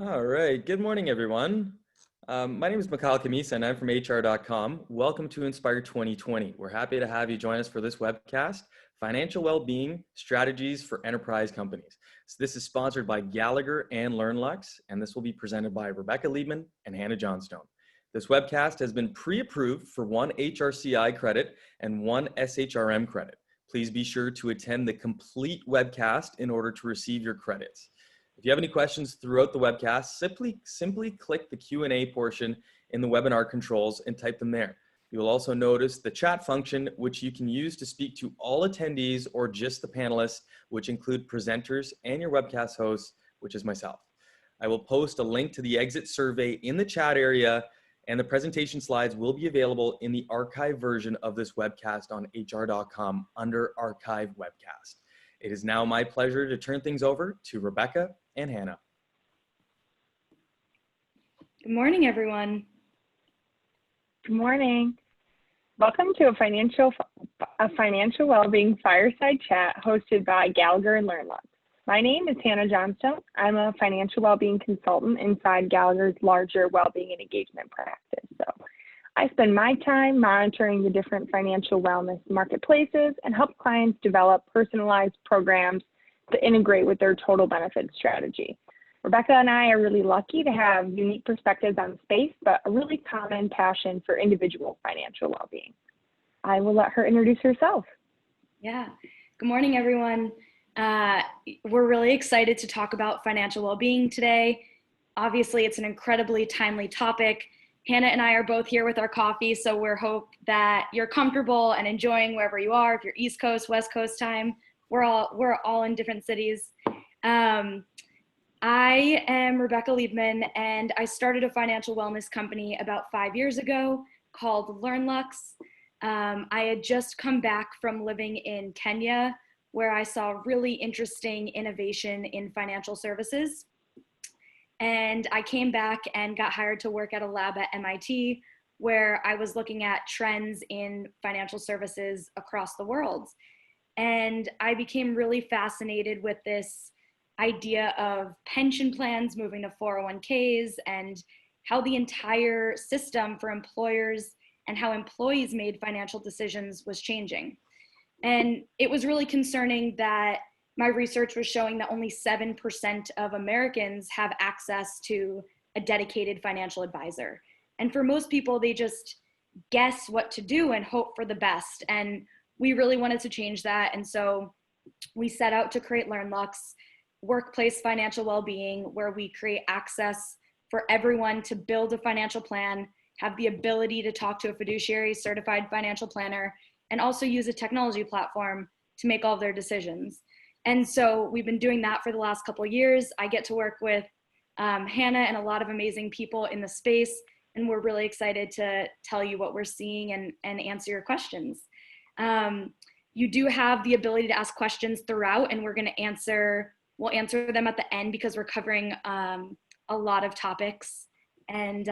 All right. Good morning, everyone. My name is Mikhail Kamisa, and I'm from HR.com. Welcome to Inspire 2020. We're happy to have you join us for this webcast, Financial Wellbeing Strategies for Enterprise Companies. So this is sponsored by Gallagher and LearnLux, and this will be presented by Rebecca Liebman and Hannah Johnstone. This webcast has been pre-approved for 1 HRCI credit and 1 SHRM credit. Please be sure to attend the complete webcast in order to receive your credits. If you have any questions throughout the webcast, simply click the Q&A portion in the webinar controls and type them there. You will also notice the chat function, which you can use to speak to all attendees or just the panelists, which include presenters and your webcast host, which is myself. I will post a link to the exit survey in the chat area, and the presentation slides will be available in the archive version of this webcast on hr.com under Archive Webcast. It is now my pleasure to turn things over to Rebecca and Hannah. Good morning, everyone. Good morning. Welcome to a financial wellbeing fireside chat hosted by Gallagher and LearnLux. My name is Hannah Johnstone. I'm a financial wellbeing consultant inside Gallagher's larger wellbeing and engagement practice. So I spend my time monitoring the different financial wellness marketplaces and help clients develop personalized programs to integrate with their total benefit strategy. Rebecca and I are really lucky to have unique perspectives on space, but a really common passion for individual financial well-being. I will let her introduce herself. Yeah, good morning, everyone. We're really excited to talk about financial well-being today. Obviously, it's an incredibly timely topic. Hannah and I are both here with our coffee, so we hope that you're comfortable and enjoying wherever you are. If you're East Coast, West Coast time, we're all in different cities. I am Rebecca Liebman, and I started a financial wellness company about 5 years ago called LearnLux. I had just come back from living in Kenya, where I saw really interesting innovation in financial services. And I came back and got hired to work at a lab at MIT, where I was looking at trends in financial services across the world. And I became really fascinated with this idea of pension plans moving to 401ks and how the entire system for employers and how employees made financial decisions was changing. And it was really concerning that my research was showing that only 7% of Americans have access to a dedicated financial advisor. And for most people, they just guess what to do and hope for the best. And we really wanted to change that. And so we set out to create LearnLux, workplace financial well-being, where we create access for everyone to build a financial plan, have the ability to talk to a fiduciary certified financial planner, and also use a technology platform to make all of their decisions. And so we've been doing that for the last couple of years. I get to work with Hannah and a lot of amazing people in the space, and we're really excited to tell you what we're seeing and answer your questions. You do have the ability to ask questions throughout, and we'll answer them at the end because we're covering a lot of topics. And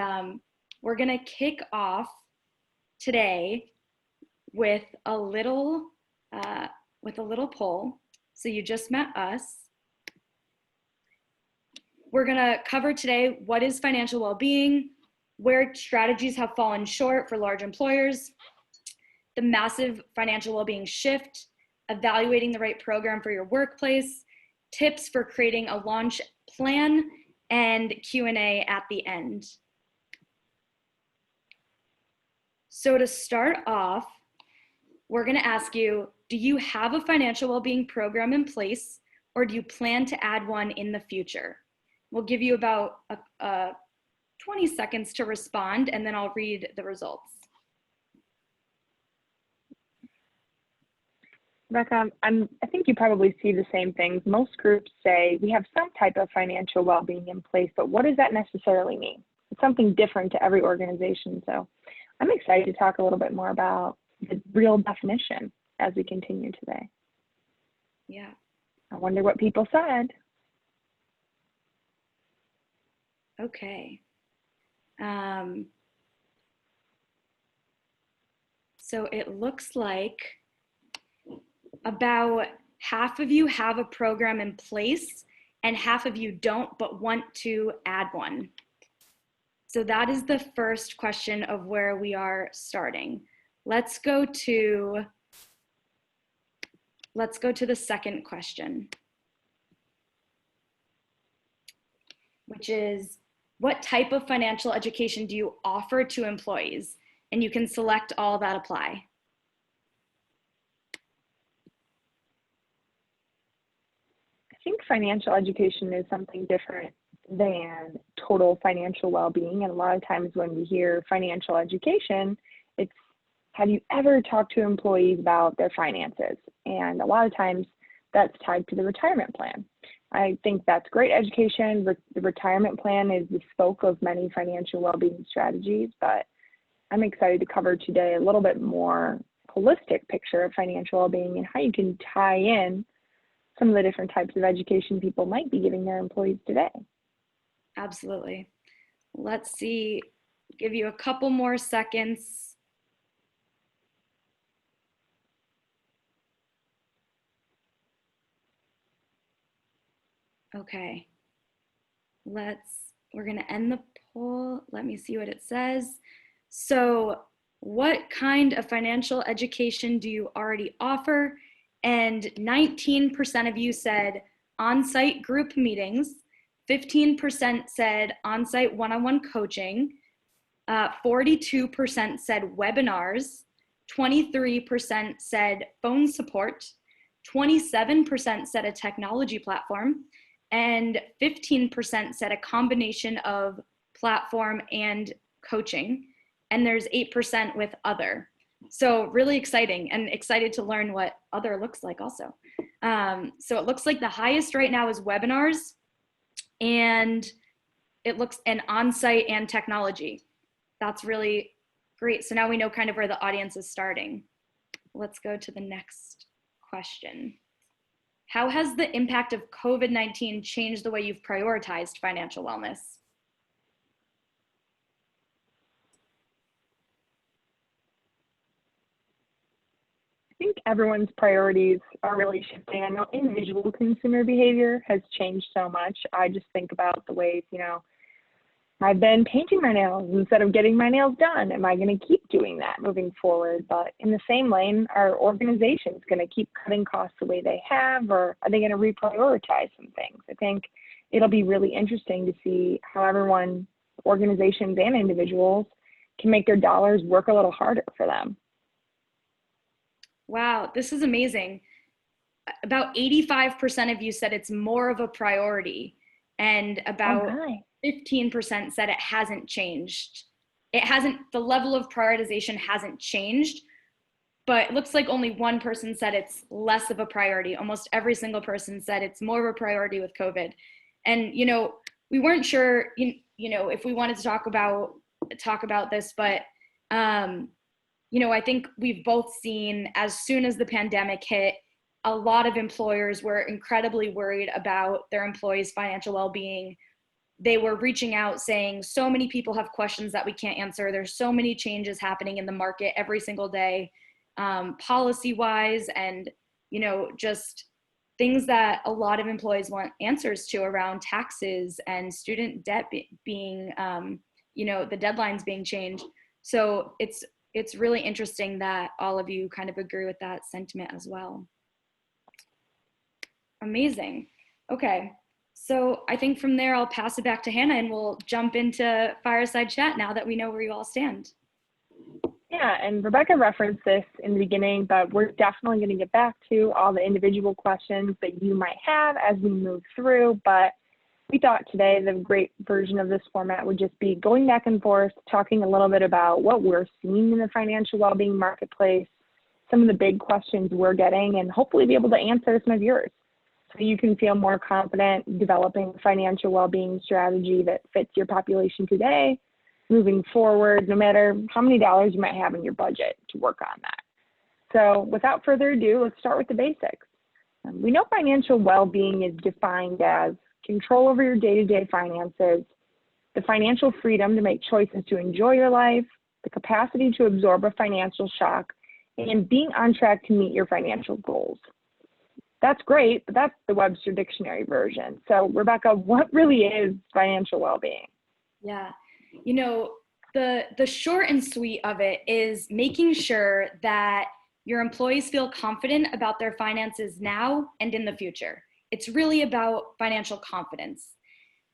we're gonna kick off today with a little poll. So you just met us. We're gonna cover today what is financial well-being, where strategies have fallen short for large employers, the massive financial well-being shift, evaluating the right program for your workplace, tips for creating a launch plan, and Q&A at the end. So to start off, we're gonna ask you, do you have a financial well-being program in place, or do you plan to add one in the future? We'll give you about 20 seconds to respond, and then I'll read the results. Rebecca, I think you probably see the same things. Most groups say we have some type of financial well-being in place, but what does that necessarily mean? It's something different to every organization. So I'm excited to talk a little bit more about the real definition as we continue today. Yeah. I wonder what people said. Okay. So it looks like about half of you have a program in place and half of you don't but want to add one. So that is the first question of where we are starting. Let's go to the second question, which is, what type of financial education do you offer to employees? And you can select all that apply. I think financial education is something different than total financial well-being. And a lot of times when we hear financial education, it's, have you ever talked to employees about their finances? And a lot of times that's tied to the retirement plan. I think that's great education. The retirement plan is the spoke of many financial well-being strategies, but I'm excited to cover today a little bit more holistic picture of financial well-being and how you can tie in some of the different types of education people might be giving their employees today. Absolutely. Let's see, give you a couple more seconds. Okay, we're gonna end the poll. Let me see what it says. So what kind of financial education do you already offer? And 19% of you said on-site group meetings, 15% said on-site one-on-one coaching, 42% said webinars, 23% said phone support, 27% said a technology platform, and 15% said a combination of platform and coaching, and there's 8% with other. So really exciting, and excited to learn what other looks like also. So it looks like the highest right now is webinars, and it looks an on-site and technology. That's really great. So now we know kind of where the audience is starting. Let's go to the next question. How has the impact of COVID-19 changed the way you've prioritized financial wellness? I think everyone's priorities are really shifting. I know individual consumer behavior has changed so much. I just think about the ways, I've been painting my nails instead of getting my nails done. Am I going to keep doing that moving forward? But in the same lane, are organizations going to keep cutting costs the way they have, or are they going to reprioritize some things? I think it'll be really interesting to see how everyone, organizations and individuals, can make their dollars work a little harder for them. Wow, this is amazing. About 85% of you said it's more of a priority, and about 15% said it hasn't changed. The level of prioritization hasn't changed, but it looks like only one person said it's less of a priority. Almost every single person said it's more of a priority with COVID. And, we weren't sure, if we wanted to talk about this, but, I think we've both seen, as soon as the pandemic hit, a lot of employers were incredibly worried about their employees' financial well-being. They were reaching out saying, so many people have questions that we can't answer. There's so many changes happening in the market every single day, policy-wise, and, just things that a lot of employees want answers to around taxes and student debt being, the deadlines being changed. So it's really interesting that all of you kind of agree with that sentiment as well. Amazing. Okay. So I think from there, I'll pass it back to Hannah, and we'll jump into Fireside Chat now that we know where you all stand. Yeah, and Rebecca referenced this in the beginning, but we're definitely going to get back to all the individual questions that you might have as we move through. But we thought today the great version of this format would just be going back and forth, talking a little bit about what we're seeing in the financial well-being marketplace, some of the big questions we're getting, and hopefully be able to answer some of yours, so you can feel more confident developing a financial well-being strategy that fits your population today, moving forward, no matter how many dollars you might have in your budget to work on that. So without further ado, let's start with the basics. We know financial well-being is defined as control over your day-to-day finances, the financial freedom to make choices to enjoy your life, the capacity to absorb a financial shock, and being on track to meet your financial goals. That's great, but that's the Webster Dictionary version. So Rebecca, what really is financial well-being? Yeah, you know, the short and sweet of it is making sure that your employees feel confident about their finances now and in the future. It's really about financial confidence.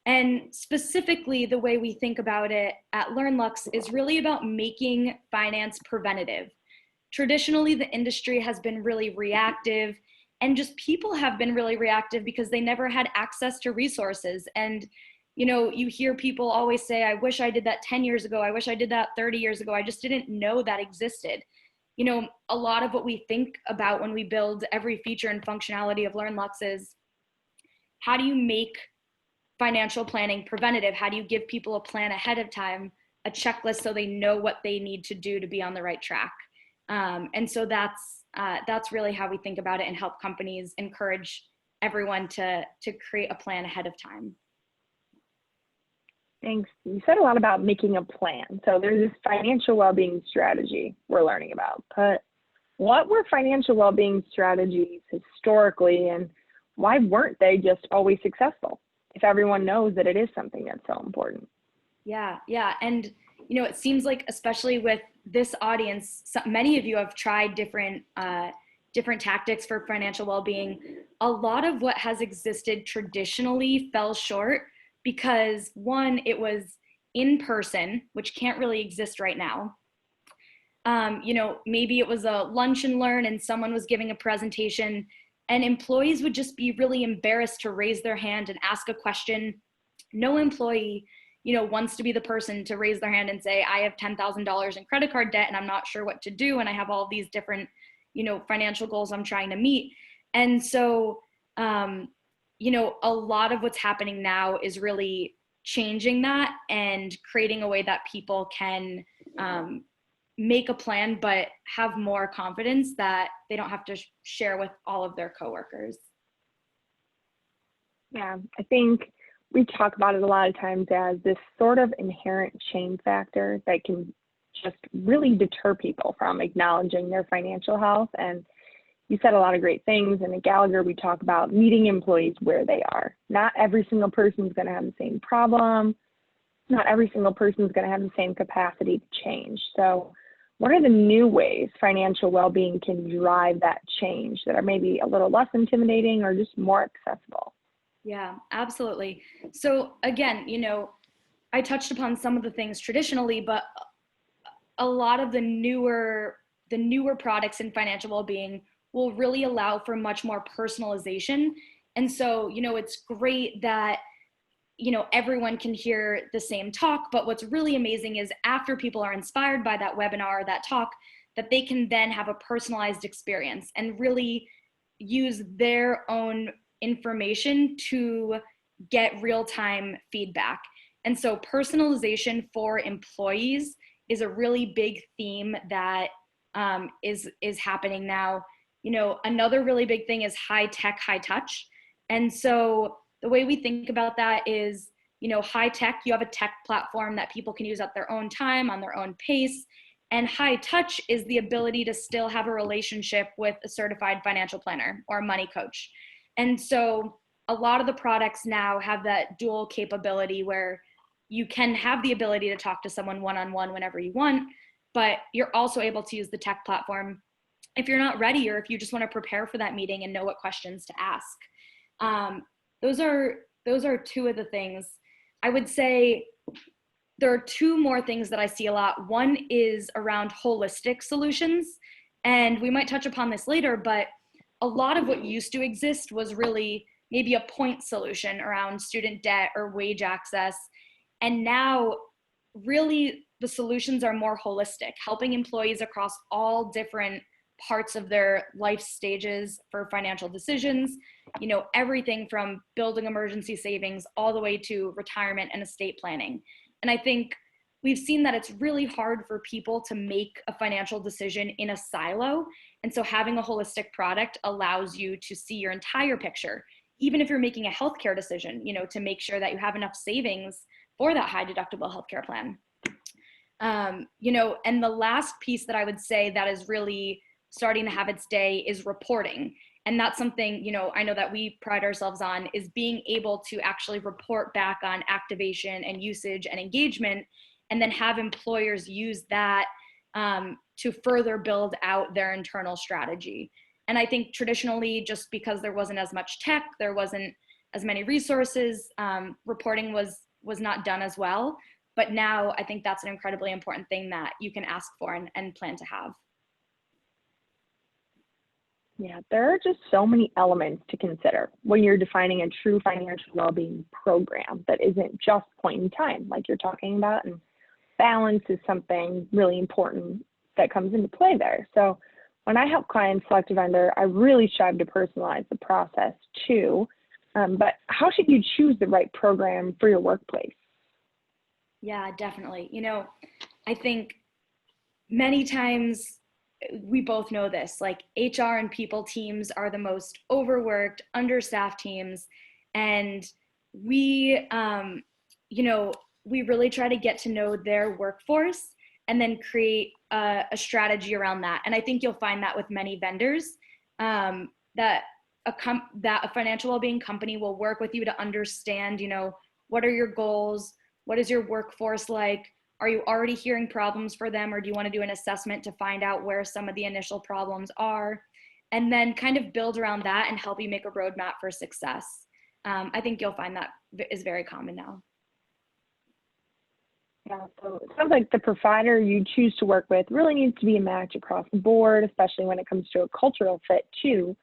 And specifically, the way we think about it at LearnLux is really about making finance preventative. Traditionally, the industry has been really reactive, and just people have been really reactive because they never had access to resources. And you hear people always say, I wish I did that 10 years ago. I wish I did that 30 years ago. I just didn't know that existed. A lot of what we think about when we build every feature and functionality of LearnLux is, how do you make financial planning preventative? How do you give people a plan ahead of time, a checklist, so they know what they need to do to be on the right track? And so that's really how we think about it, and help companies encourage everyone to create a plan ahead of time. Thanks. You said a lot about making a plan. So there's this financial well-being strategy we're learning about. But what were financial well-being strategies historically, and why weren't they just always successful if everyone knows that it is something that's so important? Yeah. And, it seems like, especially with this audience, many of you have tried different tactics for financial well-being. A lot of what has existed traditionally fell short because, one, it was in person, which can't really exist right now. Maybe it was a lunch and learn and someone was giving a presentation, and employees would just be really embarrassed to raise their hand and ask a question. No employee, wants to be the person to raise their hand and say, I have $10,000 in credit card debt and I'm not sure what to do, and I have all these different, financial goals I'm trying to meet. And so, a lot of what's happening now is really changing that and creating a way that people can make a plan, but have more confidence that they don't have to share with all of their coworkers. Yeah, I think we talk about it a lot of times as this sort of inherent shame factor that can just really deter people from acknowledging their financial health. And you said a lot of great things. And at Gallagher, we talk about meeting employees where they are. Not every single person is going to have the same problem. Not every single person is going to have the same capacity to change. So what are the new ways financial well-being can drive that change that are maybe a little less intimidating or just more accessible? Yeah, absolutely. So again, I touched upon some of the things traditionally, but a lot of the newer products in financial well-being will really allow for much more personalization. And so, it's great that, everyone can hear the same talk, but what's really amazing is after people are inspired by that webinar or that talk, that they can then have a personalized experience and really use their own information to get real-time feedback. And so personalization for employees is a really big theme that is happening now. Another really big thing is high tech, high touch. And so the way we think about that is, high tech, you have a tech platform that people can use at their own time, on their own pace. And high touch is the ability to still have a relationship with a certified financial planner or a money coach. And so a lot of the products now have that dual capability where you can have the ability to talk to someone one-on-one whenever you want, but you're also able to use the tech platform if you're not ready, or if you just want to prepare for that meeting and know what questions to ask. Those are two of the things. I would say there are two more things that I see a lot. One is around holistic solutions, and we might touch upon this later, but a lot of what used to exist was really maybe a point solution around student debt or wage access. And now really the solutions are more holistic, helping employees across all different parts of their life stages for financial decisions, everything from building emergency savings all the way to retirement and estate planning. And I think we've seen that it's really hard for people to make a financial decision in a silo. And so having a holistic product allows you to see your entire picture, even if you're making a healthcare decision, to make sure that you have enough savings for that high deductible healthcare plan. And the last piece that I would say that is really starting to have its day is reporting. And that's something, I know that we pride ourselves on, is being able to actually report back on activation and usage and engagement, and then have employers use that to further build out their internal strategy. And I think traditionally, just because there wasn't as much tech, there wasn't as many resources, reporting was not done as well. But now I think that's an incredibly important thing that you can ask for and plan to have. Yeah, there are just so many elements to consider when you're defining a true financial well-being program that isn't just point in time, like you're talking about. And balance is something really important that comes into play there. So when I help clients select a vendor, I really strive to personalize the process too. But how should you choose the right program for your workplace? Yeah, definitely. I think many times we both know this, like HR and people teams are the most overworked, understaffed teams. And we, we really try to get to know their workforce and then create a strategy around that. And I think you'll find that with many vendors, that a financial well-being company will work with you to understand, what are your goals? What is your workforce like? Are you already hearing problems for them, or do you want to do an assessment to find out where some of the initial problems are? And then kind of build around that and help you make a roadmap for success. I think you'll find that is very common now. Yeah, so it sounds like the provider you choose to work with really needs to be a match across the board, especially when it comes to a cultural fit too.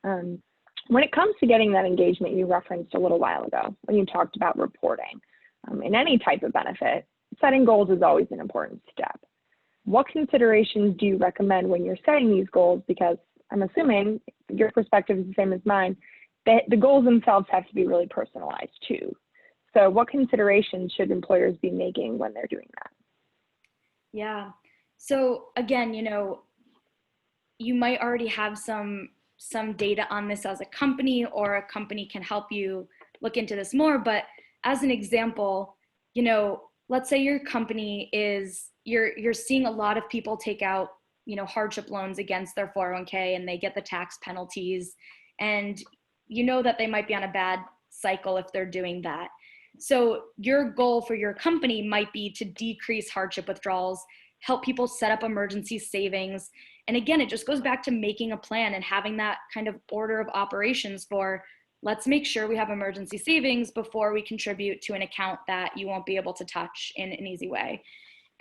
When it comes to getting that engagement you referenced a little while ago, when you talked about reporting, in any type of benefit, setting goals is always an important step. What considerations do you recommend when you're setting these goals? Because I'm assuming your perspective is the same as mine, that the goals themselves have to be really personalized too. So what considerations should employers be making when they're doing that? Yeah. So again, you might already have some data on this as a company, or a company can help you look into this more. But as an example, let's say your company is, you're seeing a lot of people take out, hardship loans against their 401k, and they get the tax penalties, and that they might be on a bad cycle if they're doing that. So your goal for your company might be to decrease hardship withdrawals, help people set up emergency savings. And again, it just goes back to making a plan and having that kind of order of operations for, let's make sure we have emergency savings before we contribute to an account that you won't be able to touch in an easy way.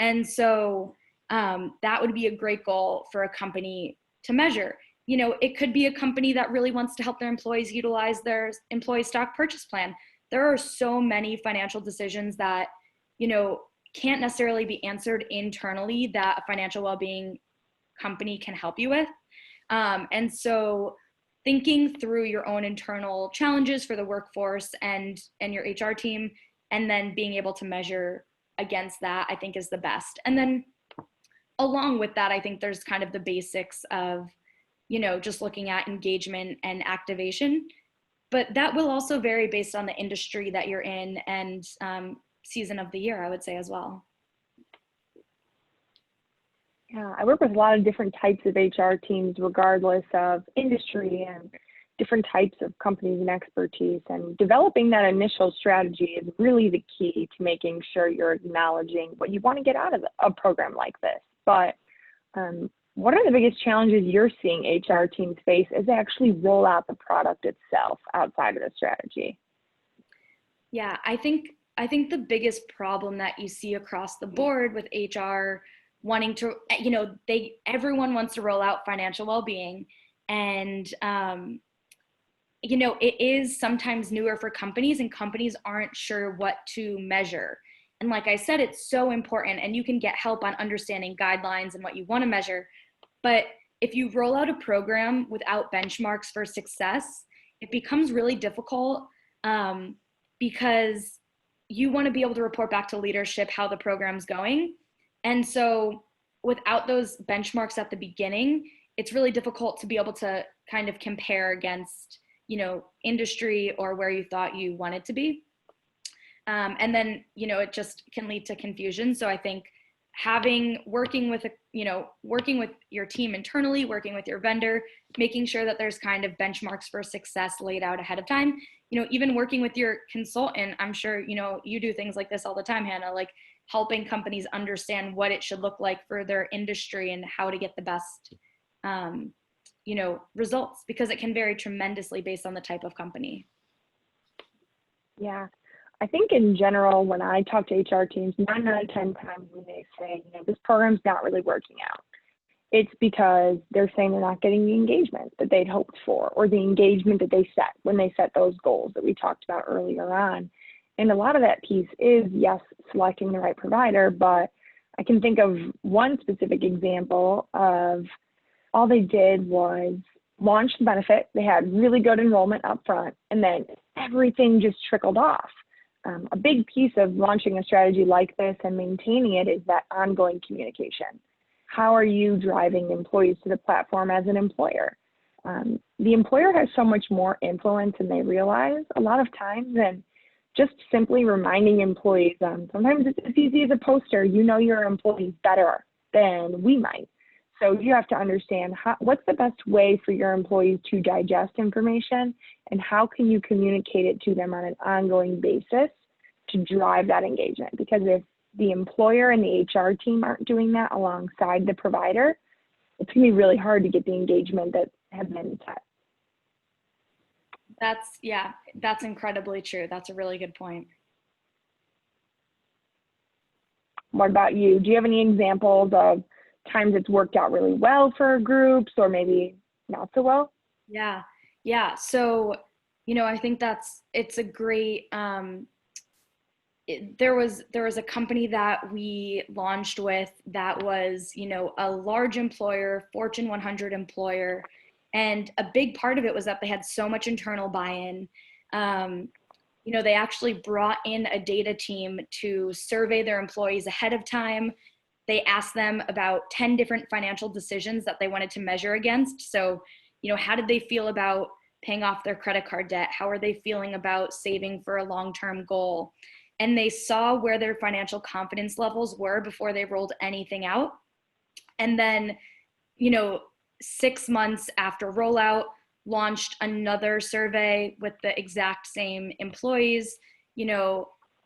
And so that would be a great goal for a company to measure. It could be a company that really wants to help their employees utilize their employee stock purchase plan. There are so many financial decisions that, can't necessarily be answered internally that a financial well-being company can help you with. And so thinking through your own internal challenges for the workforce and your HR team, and then being able to measure against that, I think is the best. And then along with that, I think there's kind of the basics of, just looking at engagement and activation. But that will also vary based on the industry that you're in and season of the year, I would say as well. Yeah, I work with a lot of different types of HR teams, regardless of industry and different types of companies and expertise. And developing that initial strategy is really the key to making sure you're acknowledging what you want to get out of a program like this. But what are the biggest challenges you're seeing HR teams face as they actually roll out the product itself outside of the strategy? Yeah, I think the biggest problem that you see across the board with HR wanting to, everyone wants to roll out financial well-being, and it is sometimes newer for companies, and companies aren't sure what to measure. And like I said, it's so important, and you can get help on understanding guidelines and what you want to measure. But if you roll out a program without benchmarks for success, it becomes really difficult because you want to be able to report back to leadership how the program's going. And so without those benchmarks at the beginning, it's really difficult to be able to kind of compare against, industry or where you thought you wanted to be. And then, it just can lead to confusion. So I think working with your team internally, working with your vendor, making sure that there's kind of benchmarks for success laid out ahead of time. Even working with your consultant, I'm sure, you do things like this all the time, Hannah, like helping companies understand what it should look like for their industry and how to get the best, results, because it can vary tremendously based on the type of company. Yeah. I think in general, when I talk to HR teams, 9 out of 10 times when they say, this program's not really working out, it's because they're saying they're not getting the engagement that they'd hoped for, or the engagement that they set when they set those goals that we talked about earlier on. And a lot of that piece is, yes, selecting the right provider, but I can think of one specific example of all they did was launch the benefit. They had really good enrollment up front, and then everything just trickled off. A big piece of launching a strategy like this and maintaining it is that ongoing communication. How are you driving employees to the platform as an employer? The employer has so much more influence than they realize a lot of times, and just simply reminding employees, sometimes it's as easy as a poster. Your employees better than we might. So you have to understand what's the best way for your employees to digest information, and how can you communicate it to them on an ongoing basis to drive that engagement? Because if the employer and the HR team aren't doing that alongside the provider, it's going to be really hard to get the engagement that has been set. That's incredibly true. That's a really good point. What about you? Do you have any examples of times it's worked out really well for groups, or maybe not so well? Yeah. So, I think it's a great, there was a company that we launched with that was, a large employer, Fortune 100 employer. And a big part of it was that they had so much internal buy-in. They actually brought in a data team to survey their employees ahead of time. They asked them about 10 different financial decisions that they wanted to measure against. So, how did they feel about paying off their credit card debt? How are they feeling about saving for a long-term goal? And they saw where their financial confidence levels were before they rolled anything out. And then, 6 months after rollout, launched another survey with the exact same employees,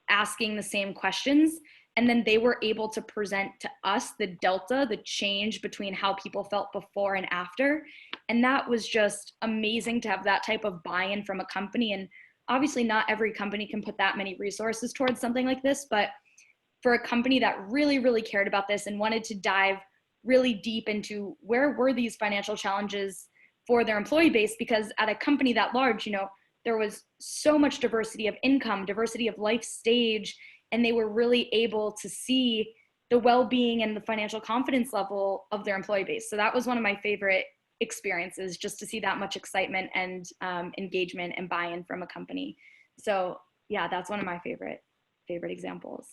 asking the same questions. And then they were able to present to us the delta, the change between how people felt before and after. And that was just amazing to have that type of buy-in from a company. And obviously not every company can put that many resources towards something like this, but for a company that really, really cared about this and wanted to dive really deep into where were these financial challenges for their employee base, because at a company that large, there was so much diversity of income, diversity of life stage, and they were really able to see the well-being and the financial confidence level of their employee base. So that was one of my favorite experiences, just to see that much excitement and engagement and buy-in from a company. So yeah, that's one of my favorite examples.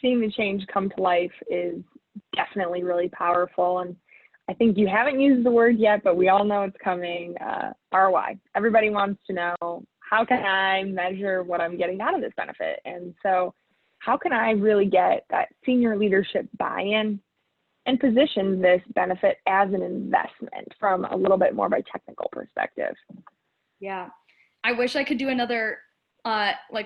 Seeing the change come to life is definitely really powerful. And I think you haven't used the word yet, but we all know it's coming, ROI. Everybody wants to know, how can I measure what I'm getting out of this benefit? And so how can I really get that senior leadership buy-in and position this benefit as an investment from a little bit more of a technical perspective? Yeah, I wish I could do another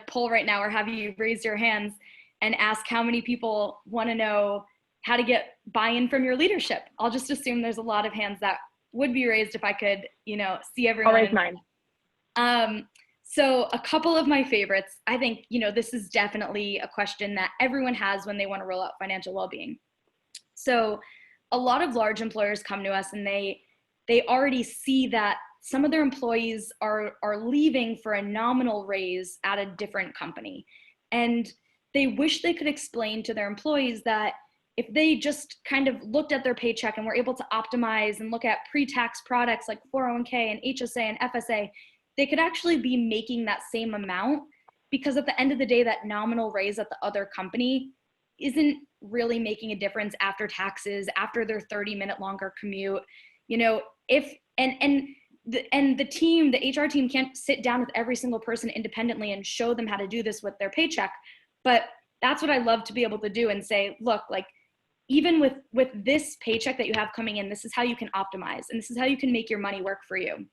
poll right now, or have you raise your hands and ask how many people want to know how to get buy-in from your leadership. I'll just assume there's a lot of hands that would be raised if I could, see everyone. I'll raise mine. So a couple of my favorites, I think, this is definitely a question that everyone has when they want to roll out financial well-being. So a lot of large employers come to us and they already see that some of their employees are leaving for a nominal raise at a different company. And they wish they could explain to their employees that if they just kind of looked at their paycheck and were able to optimize and look at pre-tax products like 401k and HSA and FSA, they could actually be making that same amount, because at the end of the day, that nominal raise at the other company isn't really making a difference after taxes, after their 30-minute longer commute. The team, the HR team, can't sit down with every single person independently and show them how to do this with their paycheck. But that's what I love to be able to do and say, look, like, even with this paycheck that you have coming in, this is how you can optimize, and this is how you can make your money work for you.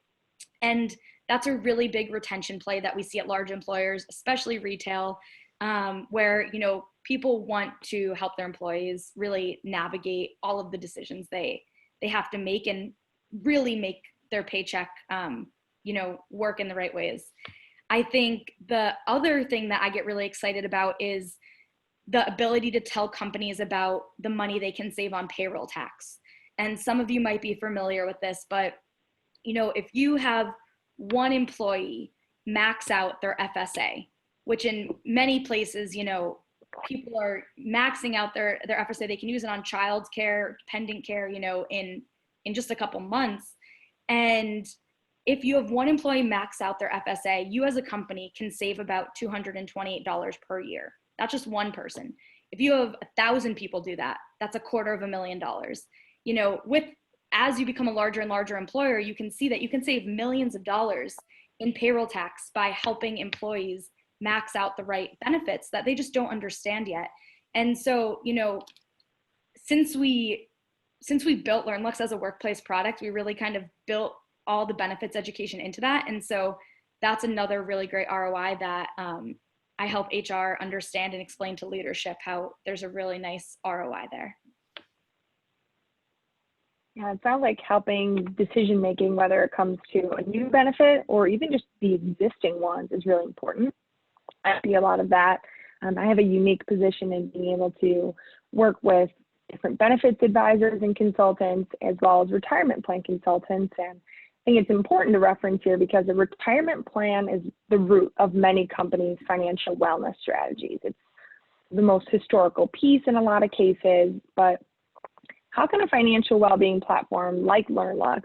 And that's a really big retention play that we see at large employers, especially retail, where, you know, people want to help their employees really navigate all of the decisions they have to make and really make their paycheck, you know, work in the right ways. I think the other thing that I get really excited about is the ability to tell companies about the money they can save on payroll tax. And some of you might be familiar with this, but, you know, if you have one employee max out their FSA, which in many places, you know, people are maxing out their FSA, they can use it on child care, dependent care, you know, in just a couple months. And if you have one employee max out their FSA, you as a company can save about $228 per year. That's just one person. If you have 1,000 people do that, that's $250,000. You know, as you become a larger and larger employer, you can see that you can save millions of dollars in payroll tax by helping employees max out the right benefits that they just don't understand yet. And so, you know, since we built LearnLux as a workplace product, we really kind of built all the benefits education into that. And so that's another really great ROI that I help HR understand and explain to leadership how there's a really nice ROI there. Yeah, it sounds like helping decision making, whether it comes to a new benefit or even just the existing ones, is really important. I see a lot of that. I have a unique position in being able to work with different benefits advisors and consultants, as well as retirement plan consultants. And I think it's important to reference here because a retirement plan is the root of many companies' financial wellness strategies. It's the most historical piece in a lot of cases, but how can a financial well-being platform like LearnLux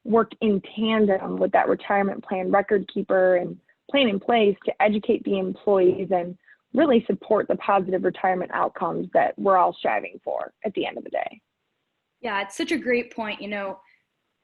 work in tandem with that retirement plan record keeper and plan in place to educate the employees and really support the positive retirement outcomes that we're all striving for at the end of the day? Yeah, it's such a great point. You know,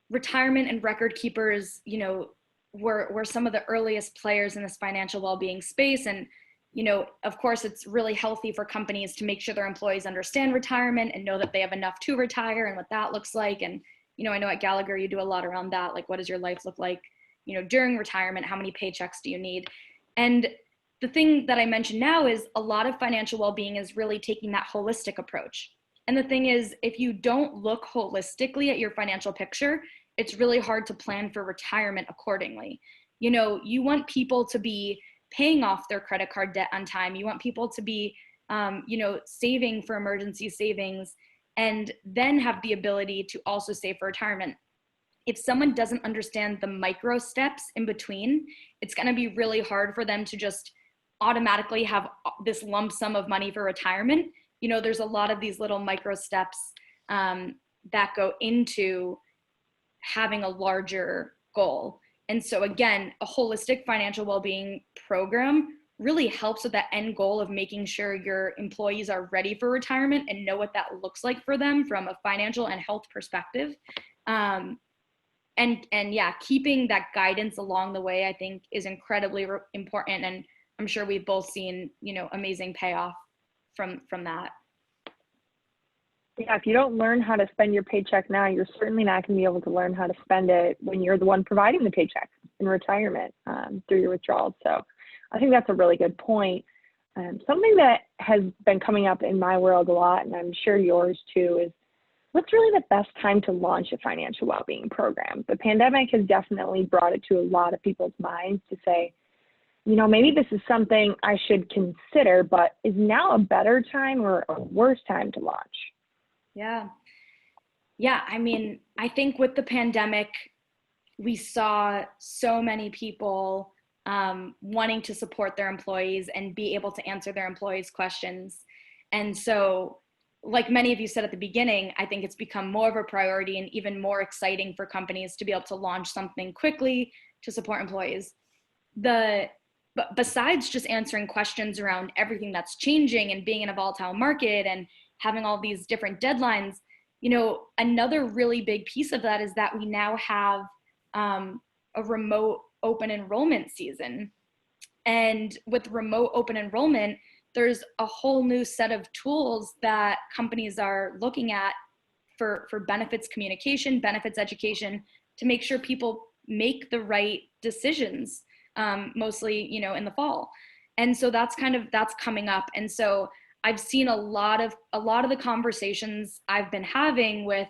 retirement and record keepers, you know, were some of the earliest players in this financial well-being space. And, you know, of course, it's really healthy for companies to make sure their employees understand retirement and know that they have enough to retire and what that looks like. And, you know, I know at Gallagher, you do a lot around that. Like, what does your life look like, you know, during retirement? How many paychecks do you need? And the thing that I mentioned now is a lot of financial well-being is really taking that holistic approach. And the thing is, if you don't look holistically at your financial picture, it's really hard to plan for retirement accordingly. You know, you want people to be paying off their credit card debt on time. You want people to be, you know, saving for emergency savings, and then have the ability to also save for retirement. If someone doesn't understand the micro steps in between, it's going to be really hard for them to just automatically have this lump sum of money for retirement. You know, there's a lot of these little micro steps that go into having a larger goal. And so again, a holistic financial well-being program really helps with that end goal of making sure your employees are ready for retirement and know what that looks like for them from a financial and health perspective. And yeah, keeping that guidance along the way, I think, is incredibly important. And I'm sure we've both seen, you know, amazing payoff from that. Yeah, if you don't learn how to spend your paycheck now, you're certainly not going to be able to learn how to spend it when you're the one providing the paycheck in retirement through your withdrawals. So I think that's a really good point. Something that has been coming up in my world a lot, and I'm sure yours too, is what's really the best time to launch a financial well-being program? The pandemic has definitely brought it to a lot of people's minds to say, you know, maybe this is something I should consider, but is now a better time or a worse time to launch? Yeah. I mean, I think with the pandemic, we saw so many people wanting to support their employees and be able to answer their employees' questions. And so, like many of you said at the beginning, I think it's become more of a priority and even more exciting for companies to be able to launch something quickly to support employees. But besides just answering questions around everything that's changing and being in a volatile market and having all these different deadlines, you know, another really big piece of that is that we now have a remote open enrollment season. And with remote open enrollment, there's a whole new set of tools that companies are looking at for benefits communication, benefits education, to make sure people make the right decisions, mostly, in the fall. And so that's coming up. And so I've seen a lot of the conversations I've been having with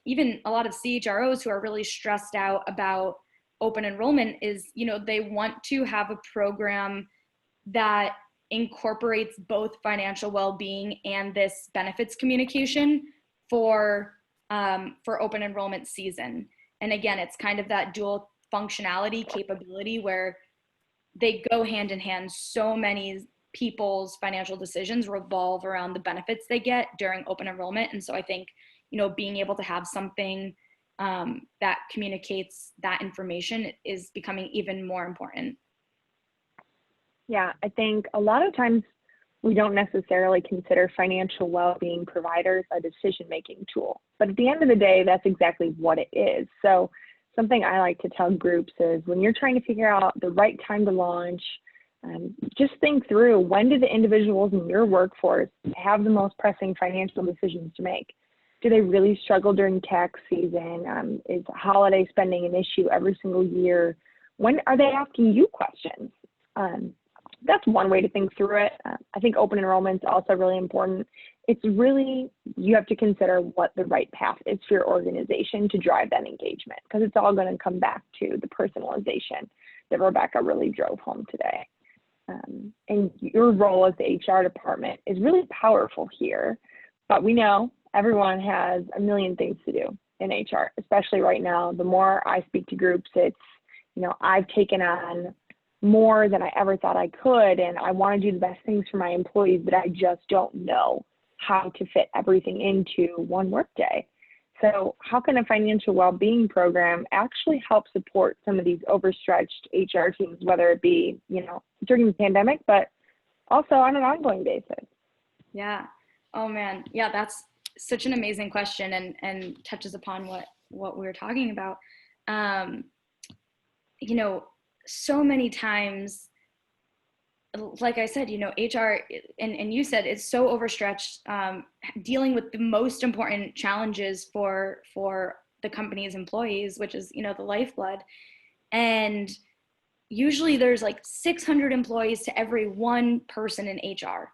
even a lot of CHROs who are really stressed out about open enrollment is, they want to have a program that incorporates both financial well-being and this benefits communication for open enrollment season. And again, it's kind of that dual functionality capability where they go hand in hand. So many people's financial decisions revolve around the benefits they get during open enrollment. And so I think, being able to have something that communicates that information is becoming even more important. Yeah, I think a lot of times we don't necessarily consider financial well-being providers a decision-making tool. But at the end of the day, that's exactly what it is. So something I like to tell groups is when you're trying to figure out the right time to launch, just think through, when do the individuals in your workforce have the most pressing financial decisions to make? Do they really struggle during tax season? Is holiday spending an issue every single year? When are they asking you questions? That's one way to think through it. I think open enrollment is also really important. It's really, you have to consider what the right path is for your organization to drive that engagement, because it's all going to come back to the personalization that Rebecca really drove home today. And your role as the HR department is really powerful here, but we know everyone has a million things to do in HR, especially right now. The more I speak to groups, it's, I've taken on more than I ever thought I could, and I want to do the best things for my employees, but I just don't know how to fit everything into one workday. So how can a financial well-being program actually help support some of these overstretched HR teams, whether it be, during the pandemic, but also on an ongoing basis? Yeah. Oh man. Yeah, that's such an amazing question, and touches upon what we were talking about. So many times, like I said, HR, and you said, it's so overstretched, dealing with the most important challenges for the company's employees, which is, the lifeblood. And usually there's like 600 employees to every one person in HR,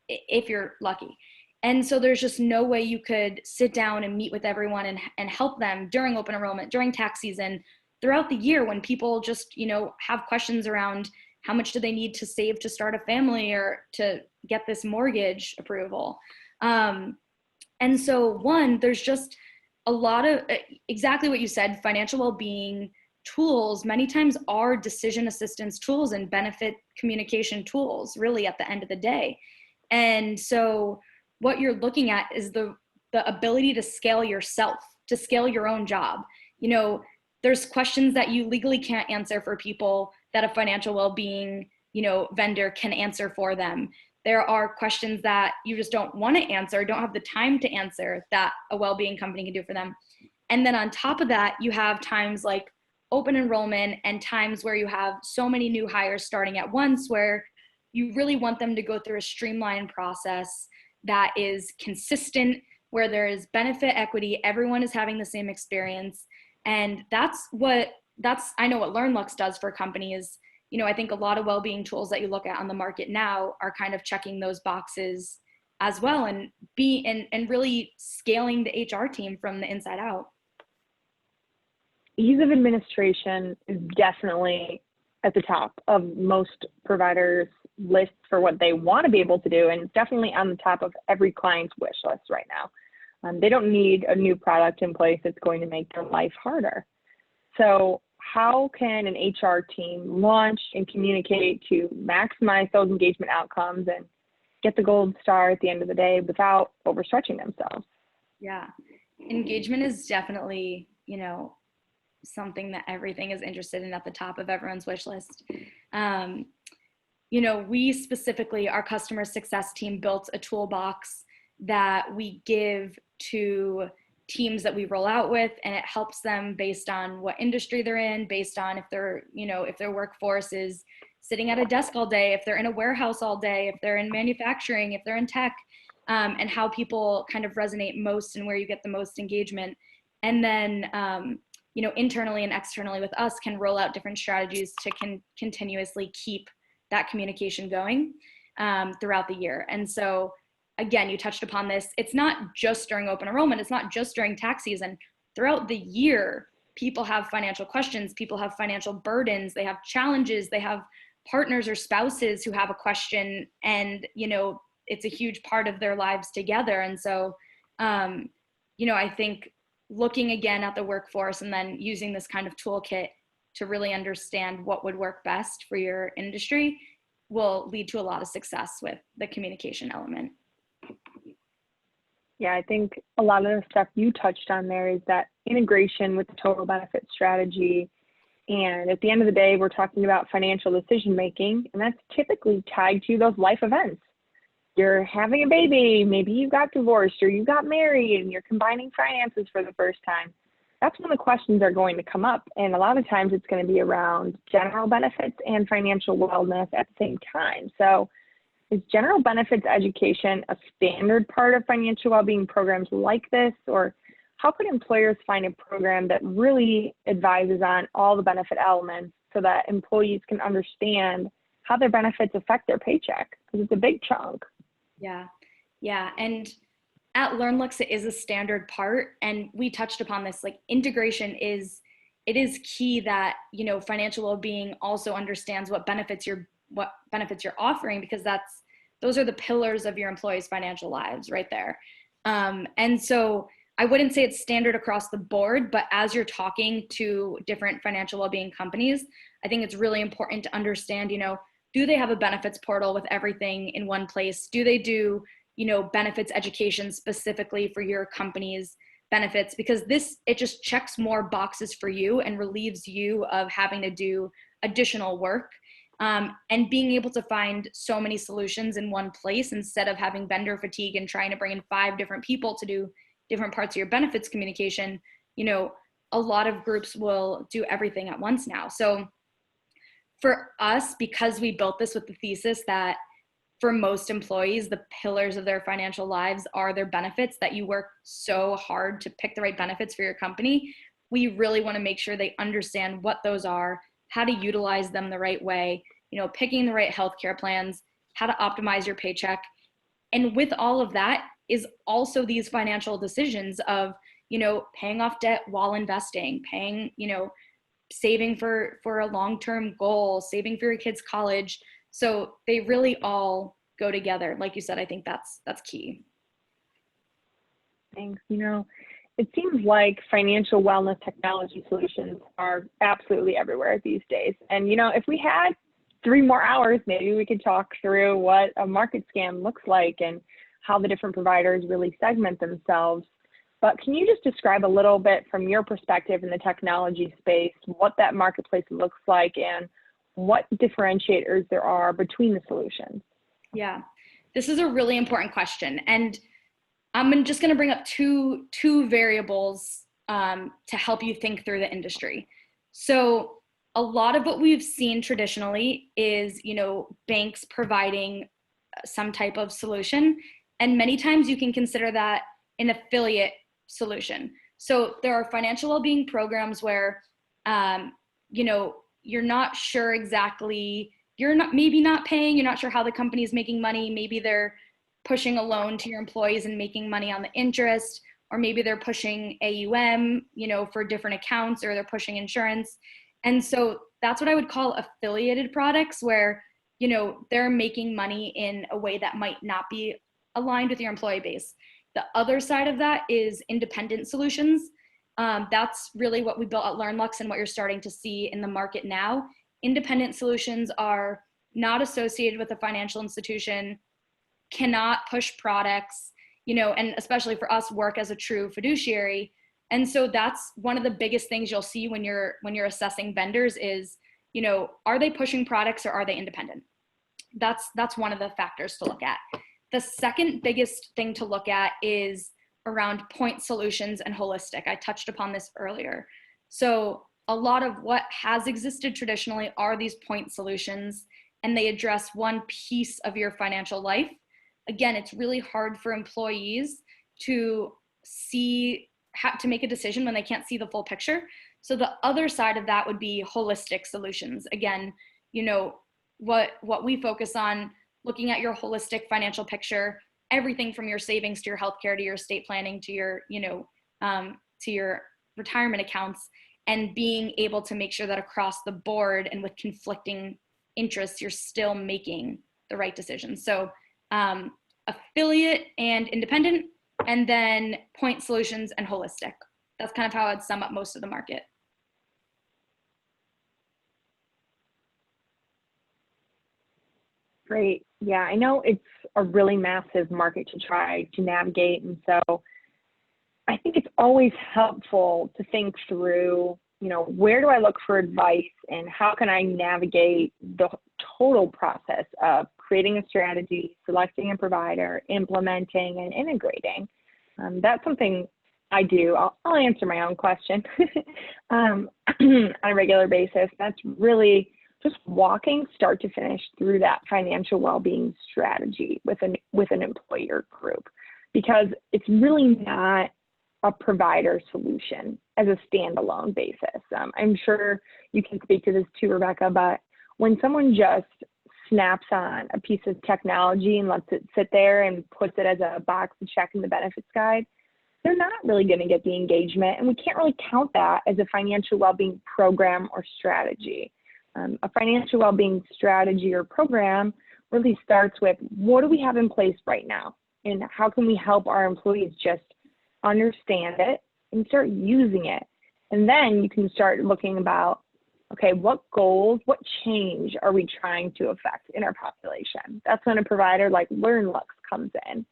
if you're lucky. And so there's just no way you could sit down and meet with everyone and help them during open enrollment, during tax season, throughout the year, when people just, have questions around how much do they need to save to start a family or to get this mortgage approval. And so there's just a lot of, exactly what you said, financial well-being tools many times are decision assistance tools and benefit communication tools, really, at the end of the day. And so what you're looking at is the ability to scale yourself, to scale your own job. There's questions that you legally can't answer for people that a financial well-being, vendor can answer for them. There are questions that you just don't want to answer, don't have the time to answer, that a well-being company can do for them. And then on top of that, you have times like open enrollment and times where you have so many new hires starting at once, where you really want them to go through a streamlined process that is consistent, where there is benefit equity, everyone is having the same experience. And I know what LearnLux does for companies. I think a lot of well-being tools that you look at on the market now are kind of checking those boxes as well, and really scaling the HR team from the inside out. Ease of administration is definitely at the top of most providers' lists for what they want to be able to do, and it's definitely on the top of every client's wish list right now. They don't need a new product in place that's going to make their life harder. So how can an HR team launch and communicate to maximize those engagement outcomes and get the gold star at the end of the day without overstretching themselves? Yeah, engagement is definitely, something that everything is interested in at the top of everyone's wish list. We specifically, our customer success team, built a toolbox that we give to teams that we roll out with, and it helps them based on what industry they're in, based on if they're, if their workforce is sitting at a desk all day, if they're in a warehouse all day, if they're in manufacturing, if they're in tech, and how people kind of resonate most and where you get the most engagement. And then, internally and externally with us can roll out different strategies to continuously keep that communication going throughout the year. And so, again, you touched upon this. It's not just during open enrollment. It's not just during tax season. Throughout the year, people have financial questions. People have financial burdens. They have challenges. They have partners or spouses who have a question, and, it's a huge part of their lives together. And so, I think looking again at the workforce and then using this kind of toolkit to really understand what would work best for your industry will lead to a lot of success with the communication element. Yeah, I think a lot of the stuff you touched on there is that integration with the total benefit strategy. And at the end of the day, we're talking about financial decision making, and that's typically tied to those life events. You're having a baby, maybe you got divorced or you got married and you're combining finances for the first time. That's when the questions are going to come up. And a lot of times it's going to be around general benefits and financial wellness at the same time. So is general benefits education a standard part of financial well-being programs like this? Or how could employers find a program that really advises on all the benefit elements so that employees can understand how their benefits affect their paycheck? Because it's a big chunk. Yeah. And at LearnLux, it is a standard part. And we touched upon this, like integration is key that, financial well-being also understands what benefits you're offering, because those are the pillars of your employees' financial lives right there. And so I wouldn't say it's standard across the board, but as you're talking to different financial well-being companies, I think it's really important to understand, do they have a benefits portal with everything in one place? Do they do, benefits education specifically for your company's benefits? Because it just checks more boxes for you and relieves you of having to do additional work, and being able to find so many solutions in one place instead of having vendor fatigue and trying to bring in 5 different people to do different parts of your benefits communication. A lot of groups will do everything at once now. So for us, because we built this with the thesis that for most employees, the pillars of their financial lives are their benefits, that you work so hard to pick the right benefits for your company, we really want to make sure they understand what those are, how to utilize them the right way, picking the right healthcare plans, how to optimize your paycheck. And with all of that is also these financial decisions of, paying off debt while investing, paying, saving for a long-term goal, saving for your kids' college. So they really all go together. Like you said, I think that's key. Thanks. It seems like financial wellness technology solutions are absolutely everywhere these days. And, if we had 3 more hours, maybe we could talk through what a market scan looks like and how the different providers really segment themselves. But can you just describe a little bit from your perspective in the technology space, what that marketplace looks like and what differentiators there are between the solutions? Yeah, this is a really important question. And I'm just going to bring up two variables to help you think through the industry. So a lot of what we've seen traditionally is, banks providing some type of solution. And many times you can consider that an affiliate solution. So there are financial well-being programs where, you're not sure exactly, maybe not paying, you're not sure how the company is making money. Maybe they're pushing a loan to your employees and making money on the interest, or maybe they're pushing AUM, for different accounts, or they're pushing insurance. And so that's what I would call affiliated products, where, they're making money in a way that might not be aligned with your employee base. The other side of that is independent solutions. That's really what we built at LearnLux and what you're starting to see in the market now. Independent solutions are not associated with a financial institution, cannot push products, and especially for us, work as a true fiduciary. And so that's one of the biggest things you'll see when you're assessing vendors is, are they pushing products or are they independent? That's one of the factors to look at. The second biggest thing to look at is around point solutions and holistic. I touched upon this earlier. So a lot of what has existed traditionally are these point solutions, and they address one piece of your financial life. Again, it's really hard for employees to to make a decision when they can't see the full picture. So the other side of that would be holistic solutions. Again, what we focus on, looking at your holistic financial picture, everything from your savings to your healthcare to your estate planning to your to your retirement accounts, and being able to make sure that across the board and with conflicting interests, you're still making the right decisions. So affiliate and independent, and then point solutions and holistic. That's kind of how I'd sum up most of the market. Great. Yeah, I know it's a really massive market to try to navigate. And so I think it's always helpful to think through, where do I look for advice and how can I navigate the total process of creating a strategy, selecting a provider, implementing and integrating. That's something I do. I'll answer my own question on a regular basis. That's really just walking start to finish through that financial well-being strategy with an employer group, because it's really not a provider solution as a standalone basis. I'm sure you can speak to this too, Rebecca, but when someone just snaps on a piece of technology and lets it sit there and puts it as a box to check in the benefits guide, they're not really going to get the engagement, and we can't really count that as a financial well-being program or strategy. A financial well-being strategy or program really starts with, what do we have in place right now? And how can we help our employees just understand it and start using it? And then you can start looking about, okay, what goals, what change are we trying to affect in our population? That's when a provider like LearnLux comes in.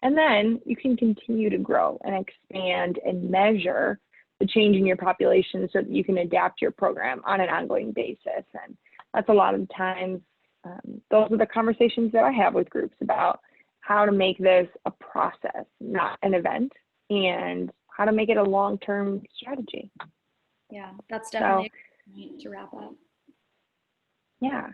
And then you can continue to grow and expand and measure the change in your population so that you can adapt your program on an ongoing basis. And that's a lot of the times, those are the conversations that I have with groups about how to make this a process, not an event, and how to make it a long-term strategy. Yeah, that's definitely a point to wrap up. Yeah.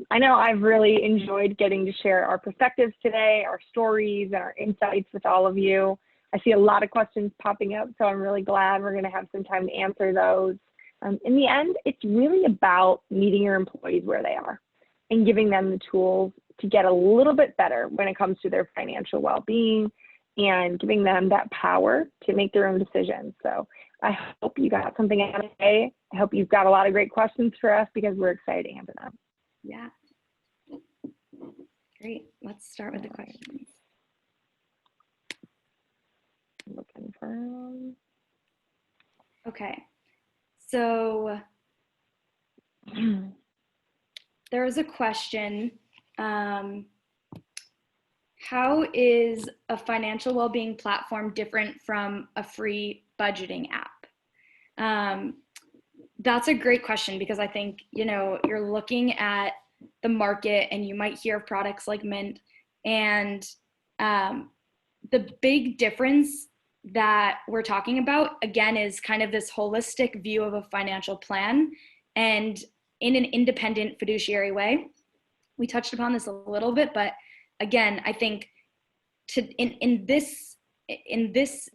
I know I've really enjoyed getting to share our perspectives today, our stories, and our insights with all of you. I see a lot of questions popping up, so I'm really glad we're going to have some time to answer those. In the end, it's really about meeting your employees where they are and giving them the tools to get a little bit better when it comes to their financial well-being and giving them that power to make their own decisions. So I hope you got something out of today. I hope you've got a lot of great questions for us, because we're excited to answer them. Yeah. Great. Let's start with the questions. Looking for. Okay. So there was a question. How is a financial well-being platform different from a free budgeting app? That's a great question, because I think, you're looking at the market and you might hear of products like Mint, and the big difference that we're talking about, again, is kind of this holistic view of a financial plan, and in an independent fiduciary way. We touched upon this a little bit, but again, I think in this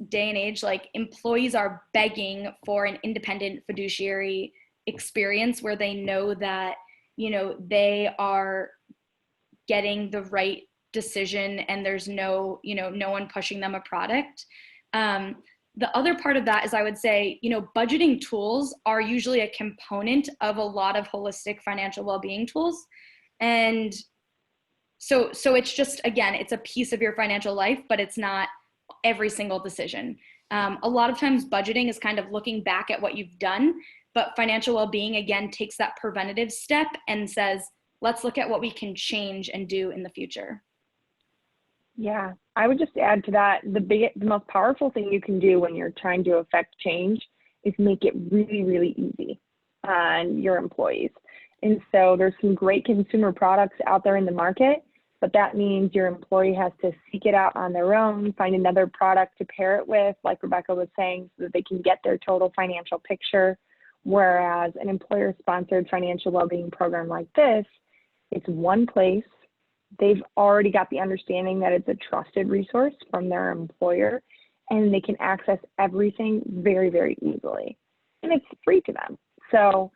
day and age, like, employees are begging for an independent fiduciary experience where they know that, they are getting the right decision and there's no one pushing them a product. The other part of that is, I would say, budgeting tools are usually a component of a lot of holistic financial well-being tools. And so it's just, again, it's a piece of your financial life, but it's not every single decision. A lot of times budgeting is kind of looking back at what you've done, but financial well-being, again, takes that preventative step and says, let's look at what we can change and do in the future. Yeah, I would just add to that, the most powerful thing you can do when you're trying to affect change is make it really, really easy on your employees. And so there's some great consumer products out there in the market but that means your employee has to seek it out on their own, find another product to pair it with, like Rebecca was saying, so that they can get their total financial picture. Whereas an employer-sponsored financial well-being program like this, it's one place. They've already got the understanding that it's a trusted resource from their employer, and they can access everything very, very easily. And it's free to them. So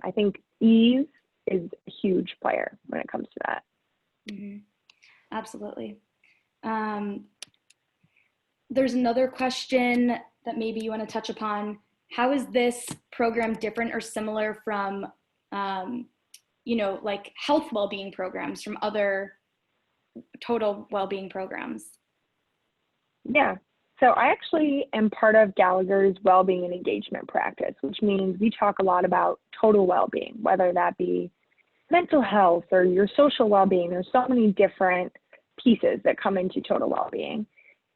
I think ease is a huge player when it comes to that. Mm-hmm. Absolutely. There's another question that maybe you want to touch upon. How is this program different or similar from, like health well-being programs from other total well-being programs? Yeah. So I actually am part of Gallagher's well-being and engagement practice, which means we talk a lot about total well-being, whether that be mental health or your social well-being. There's so many different pieces that come into total well-being,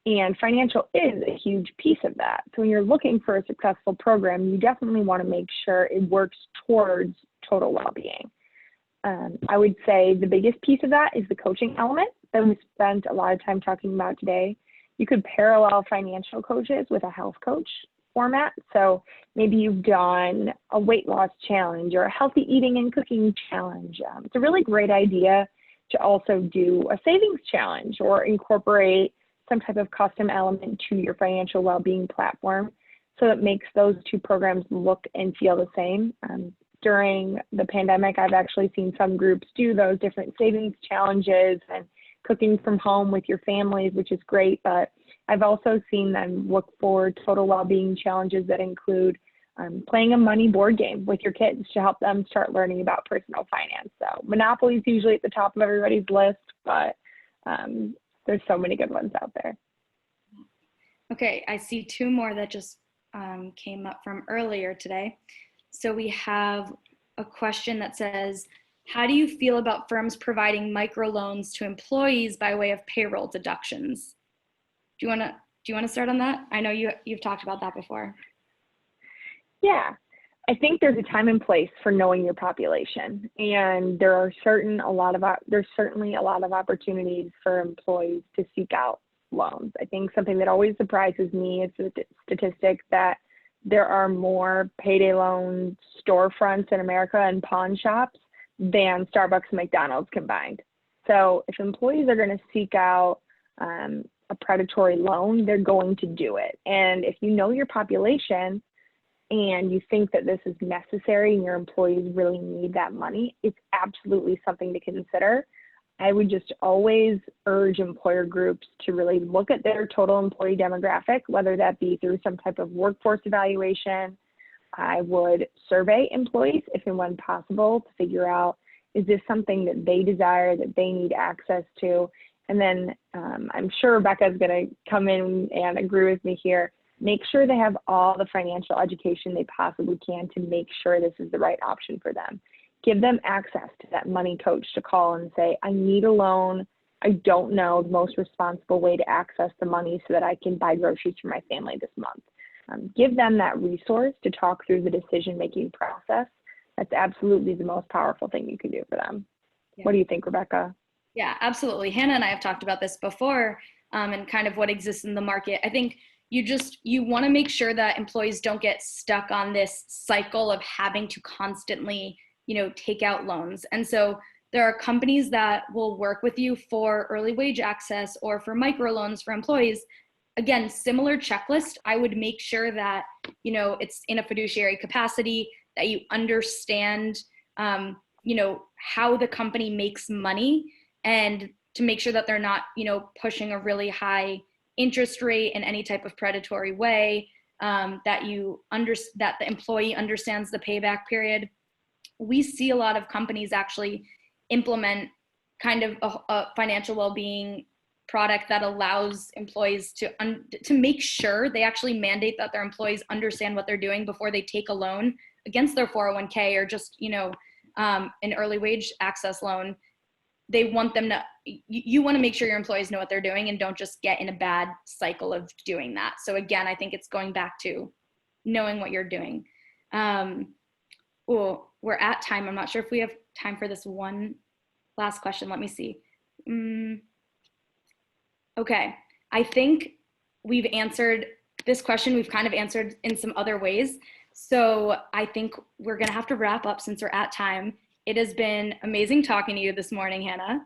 and financial is a huge piece of that. So when you're looking for a successful program, you definitely want to make sure it works towards total well-being. I would say the biggest piece of that is the coaching element that we spent a lot of time talking about today. You could parallel financial coaches with a health coach format. So maybe you've done a weight loss challenge or a healthy eating and cooking challenge. It's a really great idea to also do a savings challenge or incorporate some type of custom element to your financial well-being platform, so it makes those two programs look and feel the same. During the pandemic, I've actually seen some groups do those different savings challenges and cooking from home with your families, which is great, but I've also seen them look for total well-being challenges that include playing a money board game with your kids to help them start learning about personal finance. So Monopoly is usually at the top of everybody's list, but there's so many good ones out there. Okay, I see two more that just came up from earlier today. So we have a question that says, how do you feel about firms providing microloans to employees by way of payroll deductions? Do you want to start on that? I know you've talked about that before. Yeah, I think there's a time and place for knowing your population, and there's certainly a lot of opportunities for employees to seek out loans. I think something that always surprises me is the statistic that there are more payday loan storefronts in America and pawn shops than Starbucks and McDonald's combined. So if employees are going to seek out a predatory loan, they're going to do it. And if you know your population and you think that this is necessary and your employees really need that money, it's absolutely something to consider. I would just always urge employer groups to really look at their total employee demographic, whether that be through some type of workforce evaluation. I would survey employees if and when possible to figure out, is this something that they desire, that they need access to? And then I'm sure Rebecca is going to come in and agree with me here. Make sure they have all the financial education they possibly can to make sure this is the right option for them. Give them access to that money coach to call and say, I need a loan. I don't know the most responsible way to access the money so that I can buy groceries for my family this month. Give them that resource to talk through the decision-making process. That's absolutely the most powerful thing you can do for them. Yeah. What do you think, Rebecca? Yeah, absolutely. Hannah and I have talked about this before, and kind of what exists in the market. I think you want to make sure that employees don't get stuck on this cycle of having to constantly, take out loans. And so there are companies that will work with you for early wage access or for microloans for employees. Again, similar checklist. I would make sure that, it's in a fiduciary capacity, that you understand, how the company makes money, and to make sure that they're not, pushing a really high interest rate in any type of predatory way, that the employee understands the payback period. We see a lot of companies actually implement kind of a financial well-being product that allows employees to make sure they actually mandate that their employees understand what they're doing before they take a loan against their 401k or just, an early wage access loan. They want them to, you want to make sure your employees know what they're doing and don't just get in a bad cycle of doing that. So again, I think it's going back to knowing what you're doing. We're at time. I'm not sure if we have time for this one last question. Let me see. Okay, I think we've answered this question. We've kind of answered in some other ways. So I think we're gonna have to wrap up since we're at time. It has been amazing talking to you this morning, Hannah.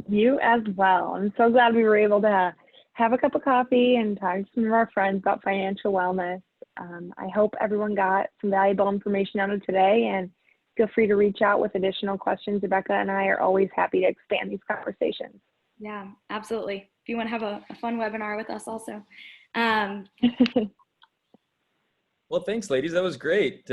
You as well. I'm so glad we were able to have a cup of coffee and talk to some of our friends about financial wellness. I hope everyone got some valuable information out of today, and feel free to reach out with additional questions. Rebecca and I are always happy to expand these conversations. Yeah, absolutely. If you want to have a fun webinar with us also. Well, thanks, ladies. That was great.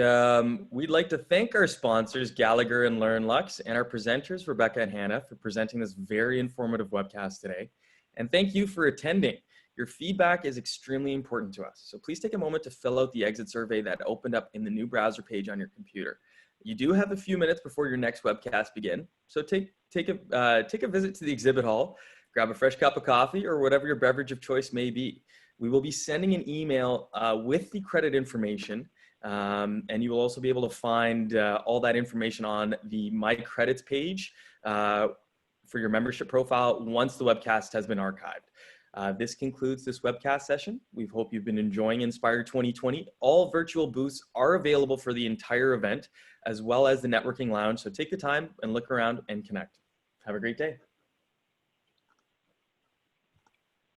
We'd like to thank our sponsors, Gallagher and LearnLux, and our presenters, Rebecca and Hannah, for presenting this very informative webcast today. And thank you for attending. Your feedback is extremely important to us. So please take a moment to fill out the exit survey that opened up in the new browser page on your computer. You do have a few minutes before your next webcast begin. So take a visit to the exhibit hall, grab a fresh cup of coffee or whatever your beverage of choice may be. We will be sending an email with the credit information, and you will also be able to find all that information on the My Credits page for your membership profile once the webcast has been archived. This concludes this webcast session. We hope you've been enjoying Inspire 2020. All virtual booths are available for the entire event, as well as the networking lounge. So take the time and look around and connect. Have a great day.